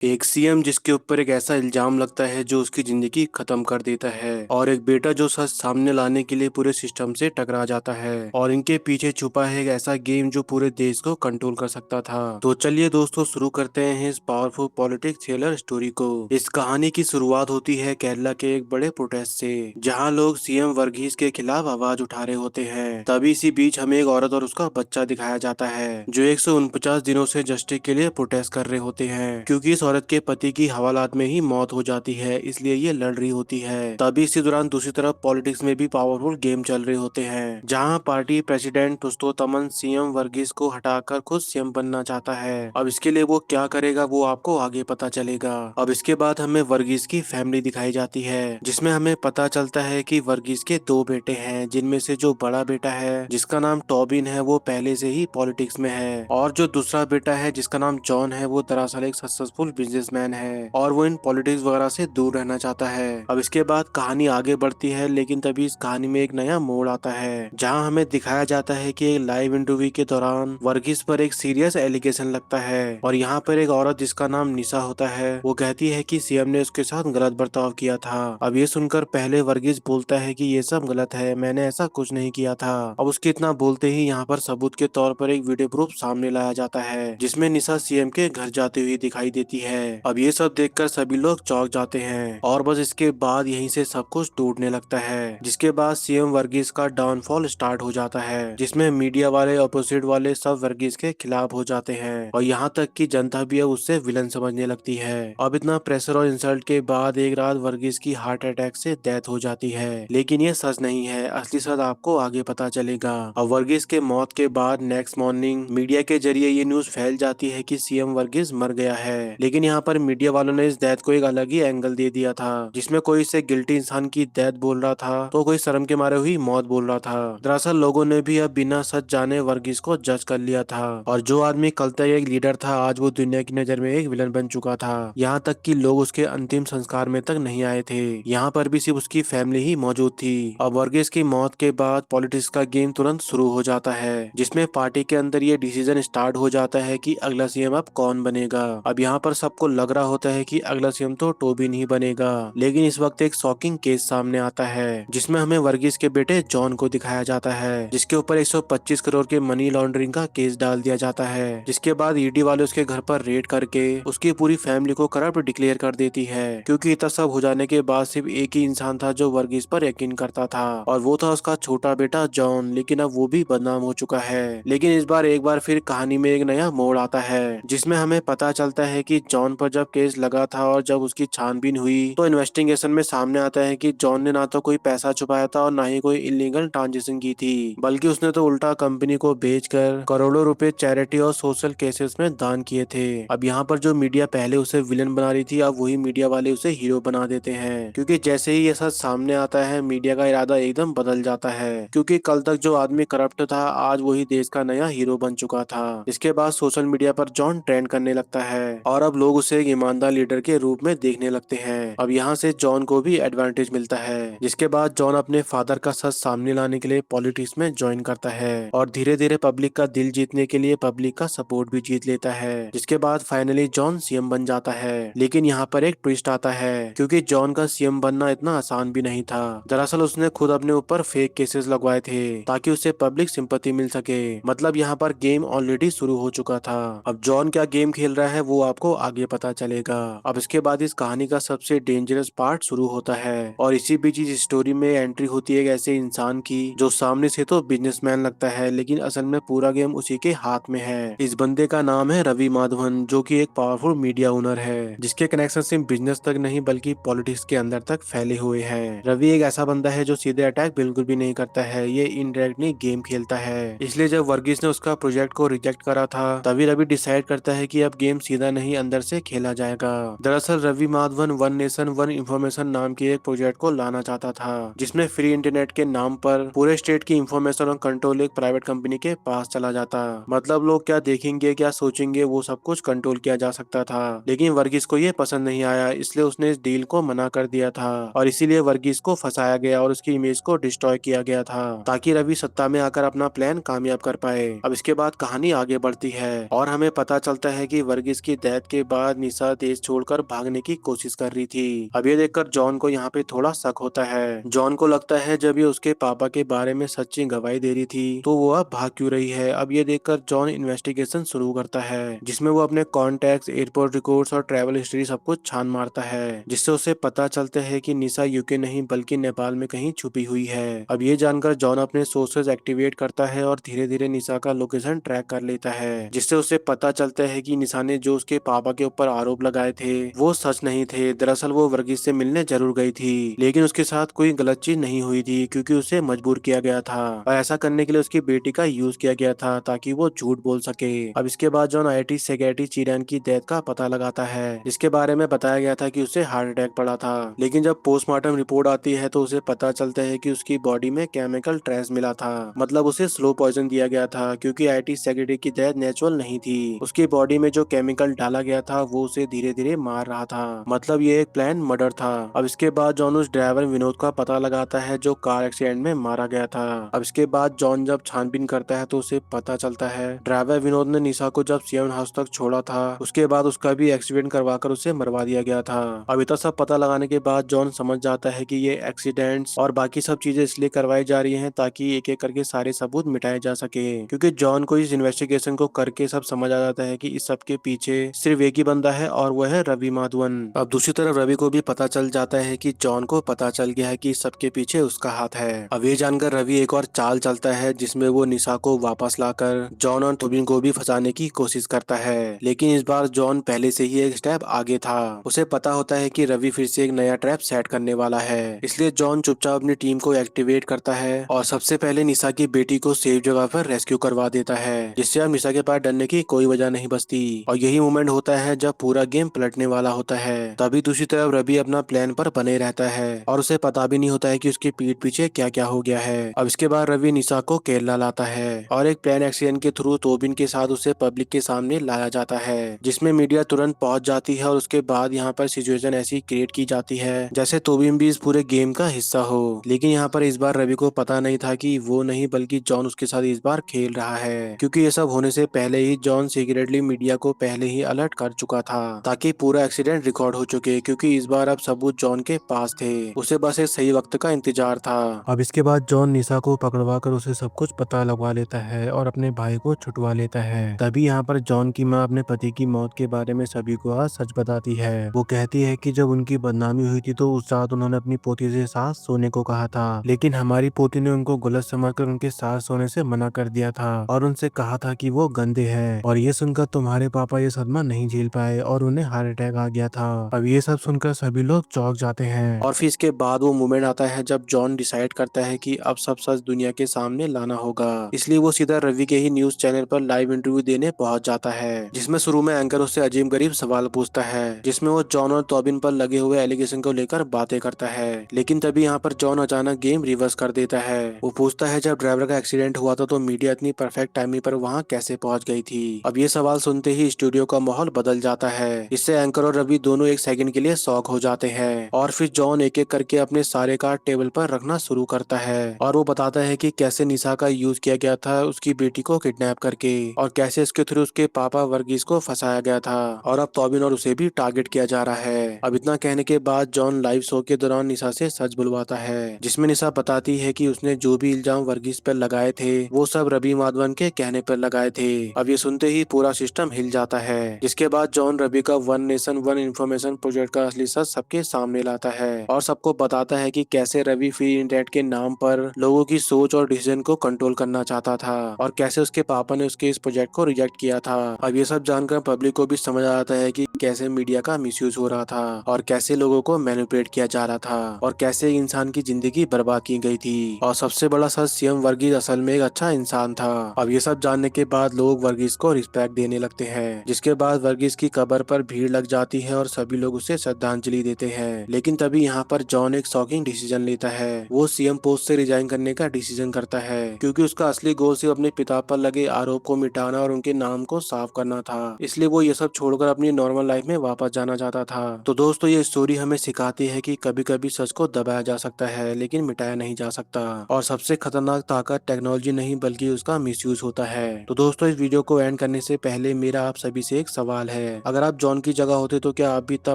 एक सीएम जिसके ऊपर एक ऐसा इल्जाम लगता है जो उसकी जिंदगी खत्म कर देता है, और एक बेटा जो सच सामने लाने के लिए पूरे सिस्टम से टकरा जाता है, और इनके पीछे छुपा है एक ऐसा गेम जो पूरे देश को कंट्रोल कर सकता था। तो चलिए दोस्तों, शुरू करते हैं इस पावरफुल पॉलिटिक्स थ्रिलर स्टोरी को। इस कहानी की शुरुआत होती है केरला के एक बड़े प्रोटेस्ट से, जहाँ लोग सीएम वर्गीस के खिलाफ आवाज उठा रहे होते हैं। तभी इसी बीच हमें एक औरत और उसका बच्चा दिखाया जाता है जो 149 दिनों से जस्टिस के लिए प्रोटेस्ट कर रहे होते हैं, क्योंकि इस औरत के पति की हवालात में ही मौत हो जाती है, इसलिए ये लड़ रही होती है। तभी इसी दौरान दूसरी तरफ पॉलिटिक्स में भी पावरफुल गेम चल रहे होते हैं, जहां पार्टी प्रेसिडेंट पुष्टो तमन सीएम वर्गीस को हटाकर खुद सीएम बनना चाहता है। अब इसके लिए वो क्या करेगा वो आपको आगे पता चलेगा। अब इसके बाद हमें वर्गीस की फैमिली दिखाई जाती है, जिसमें हमें पता चलता है कि वर्गीस के दो बेटे हैं, जिनमें से जो बड़ा बेटा है जिसका नाम टॉबिन है वो पहले से ही पॉलिटिक्स में है, और जो दूसरा बेटा है जिसका नाम जॉन है वो दरअसल एक सक्सेसफुल बिजनेसमैन है, और वो इन पॉलिटिक्स वगैरह से दूर रहना चाहता है। अब इसके बाद कहानी आगे बढ़ती है, लेकिन तभी इस कहानी में एक नया मोड़ आता है, जहां हमें दिखाया जाता है कि एक लाइव इंटरव्यू के दौरान वर्गीस पर एक सीरियस एलिगेशन लगता है, और यहाँ पर एक औरत जिसका नाम निशा होता है वो कहती है कि सीएम ने उसके साथ गलत बर्ताव किया था। अब ये सुनकर पहले वर्गीस बोलता है कि ये सब गलत है, मैंने ऐसा कुछ नहीं किया था। अब उसके इतना बोलते ही यहाँ पर सबूत के तौर पर एक वीडियो प्रूफ सामने लाया जाता है, जिसमें निशा सीएम के घर जाते हुए दिखाई देती है। अब ये सब देखकर सभी लोग चौंक जाते हैं, और बस इसके बाद यहीं से सब कुछ टूटने लगता है, जिसके बाद सीएम वर्गीस का डाउनफॉल स्टार्ट हो जाता है, जिसमें मीडिया वाले अपोजिट वाले सब वर्गीस के खिलाफ हो जाते हैं, और यहाँ तक कि जनता भी अब उससे विलन समझने लगती है। अब इतना प्रेशर और इंसल्ट के बाद एक रात वर्गीस की हार्ट अटैक से डेथ हो जाती है, लेकिन ये सच नहीं है, असली सच आपको आगे पता चलेगा। अब वर्गीस के मौत के बाद नेक्स्ट मॉर्निंग मीडिया के जरिए ये न्यूज फैल जाती है कि सीएम वर्गीस मर गया है, लेकिन यहाँ पर मीडिया वालों ने इस डेथ को एक अलग ही एंगल दे दिया था, जिसमें कोई इसे गिल्टी इंसान की डेथ बोल रहा था तो कोई शर्म के मारे हुई मौत बोल रहा था। दरअसल लोगों ने भी अब बिना सच जाने वर्गीस को जज कर लिया था, और जो आदमी कल तक एक लीडर था आज वो दुनिया की नजर में एक विलन बन चुका था। यहाँ तक कि लोग उसके अंतिम संस्कार में तक नहीं आए थे, यहाँ पर भी सिर्फ उसकी फैमिली ही मौजूद थी। अब वर्गीस की मौत के बाद पॉलिटिक्स का गेम तुरंत शुरू हो जाता है, जिसमें पार्टी के अंदर ये डिसीजन स्टार्ट हो जाता है कि अगला सीएम अब कौन बनेगा। अब यहाँ पर सबको लग रहा होता है कि अगला सीएम तो टोबिन ही बनेगा, लेकिन इस वक्त एक शॉकिंग केस सामने आता है, जिसमें हमें वर्गीस के बेटे जॉन को दिखाया जाता है, जिसके ऊपर 125 करोड़ के मनी लॉन्ड्रिंग का केस डाल दिया जाता है, जिसके बाद ईडी वाले उसके घर पर रेड करके उसकी पूरी फैमिली को करप्ट डिक्लेयर कर देती है, क्योंकि इतना सब हो जाने के बाद सिर्फ एक ही इंसान था जो वर्गीस पर यकीन करता था, और वो था उसका छोटा बेटा जॉन। लेकिन अब वो भी बदनाम हो चुका है। लेकिन इस बार एक बार फिर कहानी में एक नया मोड़ आता है, जिसमें हमें पता चलता है कि जॉन पर जब केस लगा था और जब उसकी छानबीन हुई तो इन्वेस्टिगेशन में सामने आता है कि जॉन ने ना तो कोई पैसा छुपाया था और ना ही कोई इलीगल ट्रांजेक्शन की थी, बल्कि उसने तो उल्टा कंपनी को बेचकर करोड़ों रुपए चैरिटी और सोशल केसेस में दान किए थे। अब यहाँ पर जो मीडिया पहले उसे विलन बना रही थी, अब वही मीडिया वाले उसे हीरो बना देते हैं, क्योंकि जैसे ही ये सच सामने आता है मीडिया का इरादा एकदम बदल जाता है, क्योंकि कल तक जो आदमी करप्ट था आज वही देश का नया हीरो बन चुका था। इसके बाद सोशल मीडिया पर जॉन ट्रेंड करने लगता है, और अब लोग उसे एक ईमानदार लीडर के रूप में देखने लगते हैं। अब यहाँ से जॉन को भी एडवांटेज मिलता है, जिसके बाद जॉन अपने फादर का सच सामने लाने के लिए पॉलिटिक्स में ज्वाइन करता है, और धीरे धीरे पब्लिक का दिल जीतने के लिए पब्लिक का सपोर्ट भी जीत लेता है, जिसके बाद फाइनली जॉन सीएम बन जाता है। लेकिन यहाँ पर एक ट्विस्ट आता है, क्योंकि जॉन का सीएम बनना इतना आसान भी नहीं था। दरअसल उसने खुद अपने ऊपर फेक केसेस लगवाए थे ताकि उसे पब्लिक सिंपैथी मिल सके। मतलब यहाँ पर गेम ऑलरेडी शुरू हो चुका था। अब जॉन क्या गेम खेल रहा है वो आपको आगे पता चलेगा। अब इसके बाद इस कहानी का सबसे डेंजरस पार्ट शुरू होता है, और इसी बीच इस स्टोरी में एंट्री होती है एक ऐसे इंसान की जो सामने से तो बिजनेसमैन लगता है, लेकिन असल में पूरा गेम उसी के हाथ में है। इस बंदे का नाम है रवि माधवन, जो कि एक पावरफुल मीडिया ओनर है, जिसके कनेक्शन सिर्फ बिजनेस तक नहीं बल्कि पॉलिटिक्स के अंदर तक फैले हुए हैं। रवि एक ऐसा बंदा है जो सीधे अटैक बिल्कुल भी नहीं करता है, ये इनडायरेक्टली गेम खेलता है। इसलिए जब वर्गीस ने उसका प्रोजेक्ट को रिजेक्ट करा था तभी रवि डिसाइड करता है कि अब गेम सीधा नहीं अंदर से खेला जाएगा। दरअसल Ravi Madhavan one nation one information नाम के एक प्रोजेक्ट को लाना चाहता था, जिसमें फ्री इंटरनेट के नाम पर पूरे स्टेट की इंफॉर्मेशन और कंट्रोल एक प्राइवेट कंपनी के पास चला जाता। मतलब लोग क्या देखेंगे क्या सोचेंगे वो सब कुछ कंट्रोल किया जा सकता था। लेकिन वर्गीस को ये पसंद नहीं आया, इसलिए उसने इस डील को मना कर दिया था, और इसीलिए वर्गीस को फंसाया गया और उसकी इमेज को डिस्ट्रॉय किया गया था, ताकि रवि सत्ता में आकर अपना प्लान कामयाब कर पाए। अब इसके बाद कहानी आगे बढ़ती है और हमें पता चलता है कि वर्गीस की डेथ के बाद निशा देश छोड़कर भागने की कोशिश कर रही थी। अब ये देखकर जॉन को यहाँ पे थोड़ा शक होता है। जॉन को लगता है जब ये उसके पापा के बारे में सच्ची गवाही दे रही थी तो वो अब भाग क्यों रही है। अब ये देखकर जॉन इन्वेस्टिगेशन शुरू करता है, जिसमें वो अपने कॉन्टैक्ट्स, एयरपोर्ट रिकॉर्ड्स और ट्रैवल हिस्ट्री सब कुछ छान मारता है, जिससे उसे पता चलता है कि निशा यूके नहीं बल्कि नेपाल में कहीं छुपी हुई है। अब ये जानकर जॉन अपने सोर्सेज एक्टिवेट करता है और धीरे धीरे निशा का लोकेशन ट्रैक कर लेता है, जिससे उसे पता चलता है कि निशा ने जो उसके पापा के ऊपर आरोप लगाए थे वो सच नहीं थे। दरअसल वो वर्गीस से मिलने जरूर गई थी, लेकिन उसके साथ कोई गलत चीज नहीं हुई थी क्योंकि उसे मजबूर किया गया था और ऐसा करने के लिए उसकी बेटी का यूज किया गया था ताकि वो झूठ बोल सके। अब इसके बाद जॉन आईआईटी सेक्रेटरी चिरान की डेथ का पता लगाता है, जिसके बारे में बताया गया था कि उसे हार्ट अटैक पड़ा था। लेकिन जब पोस्टमार्टम रिपोर्ट आती है तो उसे पता चलता है कि उसकी बॉडी में केमिकल ट्रेस मिला था, मतलब उसे स्लो पॉइजन दिया गया था क्योंकि आईआईटी सेक्रेटरी की डेथ नेचुरल नहीं थी। उसकी बॉडी में जो केमिकल डाला गया था वो उसे धीरे धीरे मार रहा था, मतलब ये एक प्लान मर्डर था। अब इसके बाद जॉन उस ड्राइवर विनोद का पता लगाता है जो कार एक्सीडेंट में मारा गया था। अब इसके बाद जॉन जब छानबीन करता है तो उसे पता चलता है ड्राइवर विनोद ने निशा को जब सीएम हाउस तक छोड़ा था उसके बाद उसका भी एक्सीडेंट करवाकर उसे मरवा दिया गया था। अब इतना सब पता लगाने के बाद जॉन समझ जाता है कि ये एक्सीडेंट्स और बाकी सब चीजें इसलिए करवाई जा रही हैं ताकि एक एक करके सारे सबूत मिटाए जा सके, क्योंकि जॉन को इस इन्वेस्टिगेशन को करके सब समझ आ जाता है कि इस सब के पीछे सिर्फ एक ही बंदा है और वह है रवि माधवन। अब दूसरी तरफ रवि को भी पता चल जाता है कि जॉन को पता चल गया है कि इस सब के पीछे उसका हाथ है। अब ये जानकर रवि एक और चाल चलता है जिसमें वो निशा को वापस लाकर जॉन और टोबिन को भी फंसाने की कोशिश करता है, लेकिन इस बार जॉन पहले से ही एक स्टेप आगे था। उसे पता होता है कि रवि फिर से एक नया ट्रैप सेट करने वाला है, इसलिए जॉन चुपचाप अपनी टीम को एक्टिवेट करता है और सबसे पहले निशा की बेटी को सेफ जगह पर रेस्क्यू करवा देता है, जिससे अब निशा के पास डरने की कोई वजह नहीं बचती। और यही मोमेंट होता है जब पूरा गेम पलटने वाला होता है। तभी दूसरी तरफ रवि अपना प्लान पर बने रहता है और उसे पता भी नहीं होता है कि उसकी पीठ पीछे क्या क्या हो गया है। अब इसके बाद रवि निशा को केरला लाता है और एक प्लान एक्सीडेंट के थ्रू तोबिन के साथ उसे पब्लिक के सामने लाया जाता है, जिसमें मीडिया तुरंत पहुंच जाती है और उसके बाद यहाँ पर सिचुएशन ऐसी क्रिएट की जाती है जैसे तोबिन भी इस पूरे गेम का हिस्सा हो। लेकिन यहाँ पर इस बार रवि को पता नहीं था कि वो नहीं बल्कि जॉन उसके साथ इस बार खेल रहा है, क्योंकि ये सब होने से पहले ही जॉन सीक्रेटली मीडिया को पहले ही अलर्ट कर चुका था ताकि पूरा एक्सीडेंट रिकॉर्ड हो चुके, क्योंकि इस बार अब सबूत जॉन के पास थे, उसे बस एक सही वक्त का इंतजार था। अब इसके बाद जॉन निशा को पकड़वा कर उसे सब कुछ पता लगवा लेता है और अपने भाई को छुटवा लेता है। तभी यहाँ पर जॉन की माँ अपने पति की मौत के बारे में सभी को आज सच बताती है। वो कहती है कि जब उनकी बदनामी हुई थी तो उस रात उन्होंने अपनी पोती से साथ सोने को कहा था, लेकिन हमारी पोती ने उनको गलत समझकर उनके साथ सोने से मना कर दिया था और उनसे कहा था कि वो गंदे हैं। और ये सुनकर तुम्हारे पापा ये सदमा नहीं झेल पाए और उन्हें हार्ट अटैक आ गया था। अब ये सब सुनकर सभी लोग चौंक जाते हैं और फिर इसके बाद वो मोमेंट आता है जब जॉन डिसाइड करता है कि अब सब सच दुनिया के सामने लाना होगा, इसलिए वो सीधा रवि के ही न्यूज चैनल पर लाइव इंटरव्यू देने पहुंच जाता है, जिसमें शुरू में एंकर उससे अजीब गरीब सवाल पूछता है जिसमें वो जॉन और टॉबिन पर लगे हुए एलिगेशन को लेकर बातें करता है। लेकिन तभी यहाँ पर जॉन अचानक गेम रिवर्स कर देता है। वो पूछता है जब ड्राइवर का एक्सीडेंट हुआ था तो मीडिया इतनी परफेक्ट टाइमिंग पर वहाँ कैसे पहुंच गई थी। अब ये सवाल सुनते ही स्टूडियो का माहौल बदल जाता है, इससे एंकर और रवि दोनों एक सेकंड के लिए शॉक हो जाते हैं और फिर जॉन एक एक करके अपने सारे कार्ड टेबल पर रखना शुरू करता है और वो बताता है कि कैसे निशा का यूज किया गया था उसकी बेटी को किडनैप करके और कैसे इसके थ्रू उसके पापा वर्गीस को फंसाया गया था और अब टॉबिन और उसे भी टारगेट किया जा रहा है। अब इतना कहने के बाद जॉन लाइव शो के दौरान निशा से सच बुलवाता है, जिसमें निशा बताती है कि उसने जो भी इल्जाम वर्गीस पर लगाए थे वो सब रवि माधवन के कहने पर लगाए थे। अब ये सुनते ही पूरा सिस्टम हिल जाता है, जिसके बाद जॉन रवि का one nation one information project का असली सच सबके सामने लाता है और सबको बताता है कि कैसे रवि फ्री इंटरनेट के नाम पर लोगों की सोच और डिसीजन को कंट्रोल करना चाहता था और कैसे उसके पापा ने उसके इस प्रोजेक्ट को रिजेक्ट किया था। अब ये सब जानकर पब्लिक को भी समझ आ जाता है कि कैसे मीडिया का मिसयूज हो रहा था और कैसे लोगों को मैनिपुलेट किया जा रहा था और कैसे एक इंसान की जिंदगी बर्बाद की गई थी। और सबसे बड़ा सच सीएम वर्गीस असल में एक अच्छा इंसान था। अब ये सब जानने के बाद लोग वर्गीस को रिस्पेक्ट देने लगते हैं, जिसके बाद वर्गीस की कब्र पर भीड़ लग जाती है और सभी लोग उसे श्रद्धांजलि देते हैं। लेकिन तभी यहाँ पर जॉन एक शॉकिंग डिसीजन लेता है। वो सीएम पोस्ट से रिजाइन करने का डिसीजन करता है क्योंकि उसका असली गोल सिर्फ अपने पिता पर लगे आरोप को मिटाना और उनके नाम को साफ करना था, इसलिए वो ये सब छोड़कर अपनी नॉर्मल लाइफ में वापस जाना चाहता था। तो दोस्तों ये स्टोरी हमें सिखाती है कि कभी कभी सच को दबाया जा सकता है लेकिन मिटाया नहीं जा सकता और सबसे खतरनाक ताकत टेक्नोलॉजी नहीं बल्कि उसका मिसयूज होता है। तो दोस्तों इस वीडियो को एंड करने से पहले मेरा आप सभी से एक सवाल है है। अगर आप जॉन की जगह होते तो क्या आप भी इतना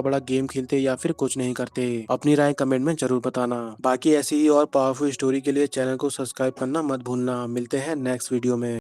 बड़ा गेम खेलते या फिर कुछ नहीं करते? अपनी राय कमेंट में जरूर बताना। बाकी ऐसी ही और पावरफुल स्टोरी के लिए चैनल को सब्सक्राइब करना मत भूलना। मिलते हैं नेक्स्ट वीडियो में।